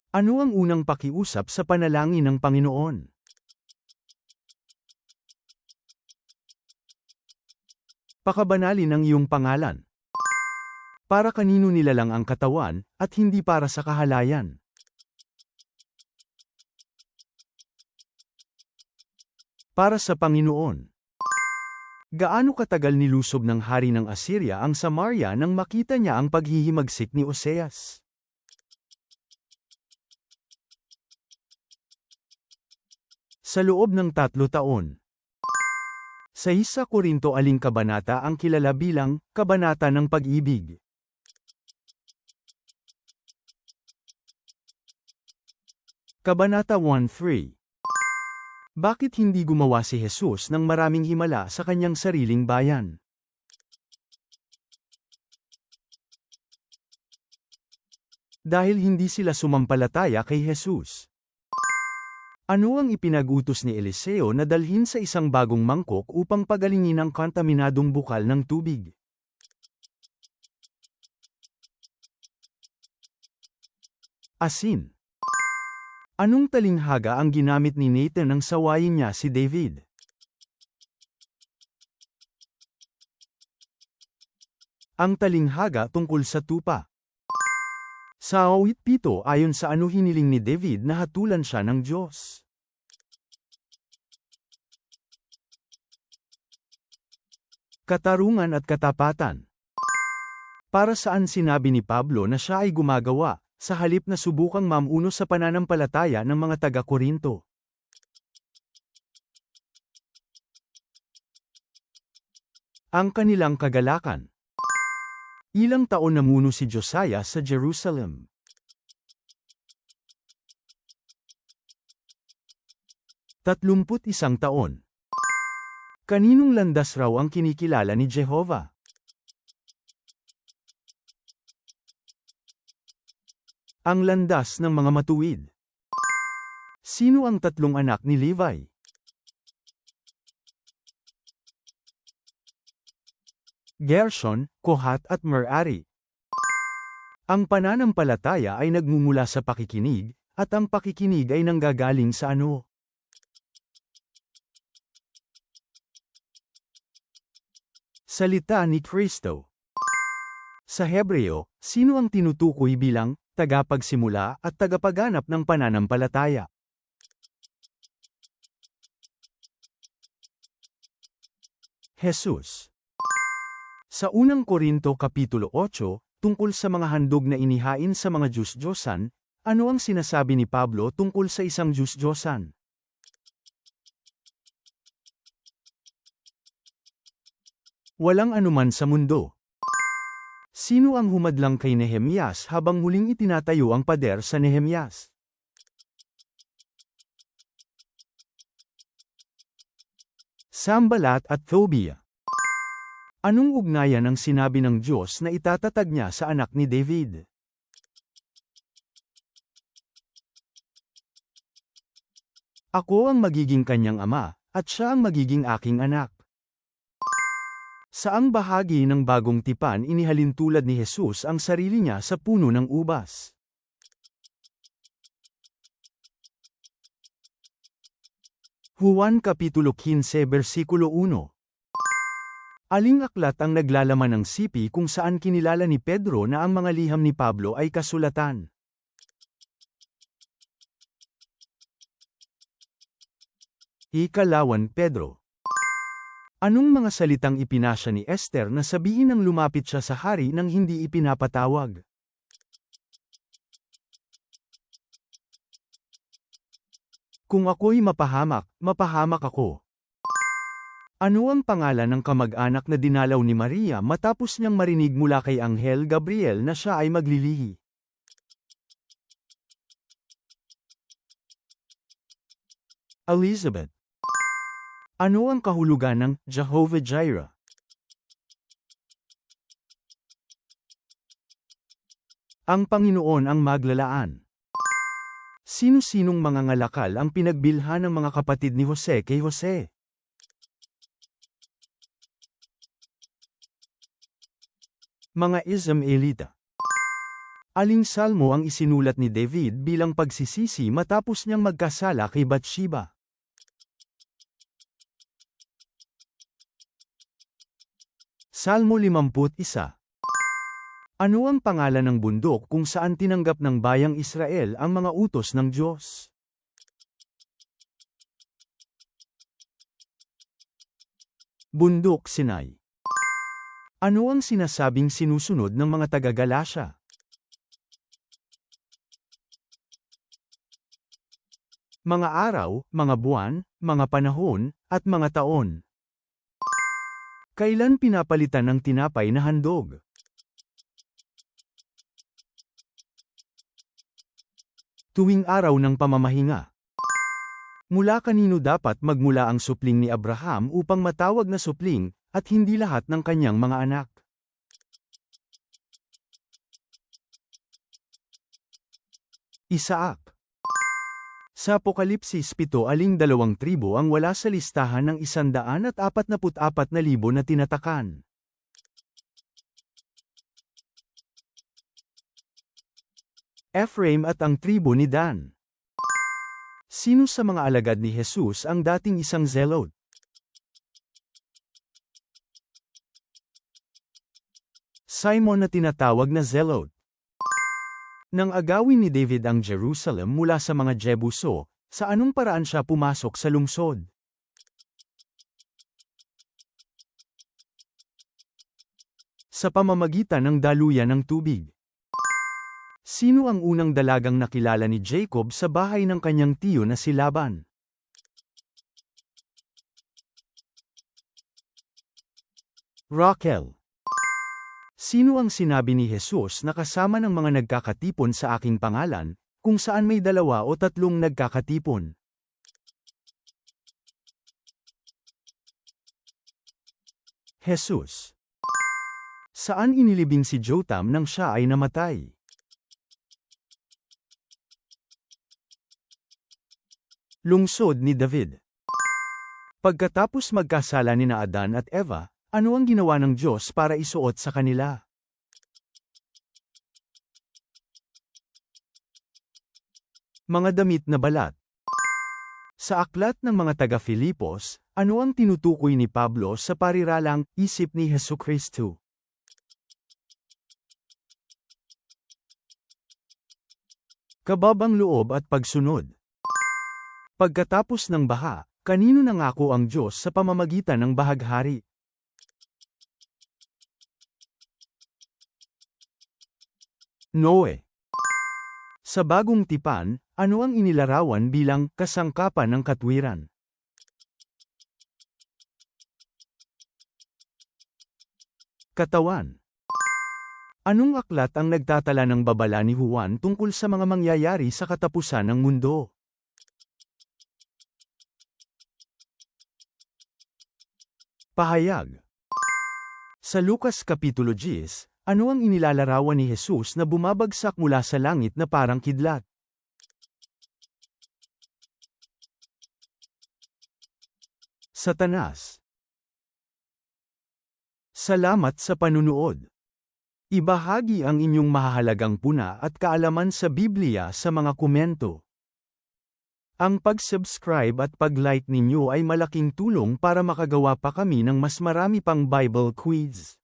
Ano ang unang pakiusap sa panalangin ng Panginoon? Pakabanalin ang iyong pangalan. Para kanino nilalang ang katawan, at hindi para sa kahalayan. Para sa Panginoon. Gaano katagal nilusob ng hari ng Assyria ang Samaria nang makita niya ang paghihimagsik ni Oseas? Sa loob ng 3 taon. Sa 1 Korinto aling kabanata ang kilala bilang Kabanata ng Pag-ibig? Kabanata 1:3. Bakit hindi gumawa si Jesus ng maraming himala sa kanyang sariling bayan? Dahil hindi sila sumampalataya kay Jesus. Ano ang ipinag-utos ni Eliseo na dalhin sa isang bagong mangkok upang pagalingin ang kontaminadong bukal ng tubig? Asin. Anong talinghaga ang ginamit ni Nathan nang sawayin niya si David? Ang talinghaga tungkol sa tupa. Sa awit 7 ayon sa ano hiniling ni David na hatulan siya ng Diyos. Katarungan at katapatan. Para saan sinabi ni Pablo na siya ay gumagawa, sa halip na subukang mamuno sa pananampalataya ng mga taga-Korinto? Ang kanilang kagalakan. Ilang taon namuno si Josiah sa Jerusalem? 31 taon. Kaninong landas raw ang kinikilala ni Jehovah? Ang landas ng mga matuwid. Sino ang 3 anak ni Levi? Gershon, Kohat at Merari. Ang pananampalataya ay nagmumula sa pakikinig, at ang pakikinig ay nanggagaling sa ano? Salita ni Kristo. Sa Hebreo, sino ang tinutukoy bilang tagapagsimula at tagapagganap ng pananampalataya? Jesus. Sa unang Korinto Kapitulo 8, tungkol sa mga handog na inihain sa mga Diyos-Diyosan, ano ang sinasabi ni Pablo tungkol sa isang Diyos-Diyosan? Walang anuman sa mundo. Sino ang humadlang kay Nehemias habang muling itinatayo ang pader sa Nehemias? Sanballat at Tobiah. Anong ugnayan ang sinabi ng Diyos na itatatag niya sa anak ni David? Ako ang magiging kanyang ama, at siya ang magiging aking anak. Saang bahagi ng bagong tipan inihalin tulad ni Jesus ang sarili niya sa puno ng ubas? Juan Kapitulo 15 versikulo 1. Aling aklat ang naglalaman ng sipi kung saan kinilala ni Pedro na ang mga liham ni Pablo ay kasulatan? Ikalawan Pedro. Anong mga salitang ipinasya ni Esther na sabihin nang lumapit siya sa hari nang hindi ipinapatawag? Kung ako'y mapahamak, mapahamak ako. Ano ang pangalan ng kamag-anak na dinalaw ni Maria matapos niyang marinig mula kay Anghel Gabriel na siya ay maglilihi? Elizabeth. Ano ang kahulugan ng Jehovah Jireh? Ang Panginoon ang maglalaan. Sino-sinong mga ngalakal ang pinagbilhan ng mga kapatid ni Jose kay Jose? Mga Ismaelita. Aling salmo ang isinulat ni David bilang pagsisisi matapos niyang magkasala kay Bathsheba? Salmo 51. Ano ang pangalan ng bundok kung saan tinanggap ng bayang Israel ang mga utos ng Diyos? Bundok Sinai. Ano ang sinasabing sinusunod ng mga taga-Galasya? Mga araw, mga buwan, mga panahon, at mga taon. Kailan pinapalitan ng tinapay na handog? Tuwing araw ng pamamahinga. Mula kanino dapat magmula ang supling ni Abraham upang matawag na supling, at hindi lahat ng kanyang mga anak? Isaac. Sa Apokalipsis 7, aling dalawang tribo ang wala sa listahan ng 144,000 na tinatakan? Ephraim at ang tribo ni Dan. Sino sa mga alagad ni Jesus ang dating isang zealot? Simon na tinatawag na zealot. Nang agawin ni David ang Jerusalem mula sa mga Jebuso, sa anong paraan siya pumasok sa lungsod? Sa pamamagitan ng daluyan ng tubig. Sino ang unang dalagang nakilala ni Jacob sa bahay ng kanyang tiyo na si Laban? Rachel. Sino ang sinabi ni Jesus na kasama ng mga nagkakatipon sa aking pangalan, kung saan may 2 o 3 nagkakatipon? Jesus. Saan inilibing si Jotham nang siya ay namatay? Lungsod ni David. Pagkatapos magkasala nina Adan at Eva, ano ang ginawa ng Diyos para isuot sa kanila? Mga damit na balat. Sa aklat ng mga taga-Filipos, ano ang tinutukoy ni Pablo sa pariralang isip ni Hesukristo? Kababang loob at pagsunod. Pagkatapos ng baha, kanino nangako ang Diyos sa pamamagitan ng bahaghari? Noe. Sa bagong tipan, ano ang inilarawan bilang kasangkapan ng katwiran? Katawan. Anong aklat ang nagtatala ng babala ni Juan tungkol sa mga mangyayari sa katapusan ng mundo? Pahayag. Sa Lucas Kapitulo 10, ano ang inilalarawan ni Jesus na bumabagsak mula sa langit na parang kidlat? Satanas. Salamat sa panunood. Ibahagi ang inyong mahahalagang puna at kaalaman sa Biblia sa mga komento. Ang pag-subscribe at pag-like ninyo ay malaking tulong para makagawa pa kami ng mas marami pang Bible quiz.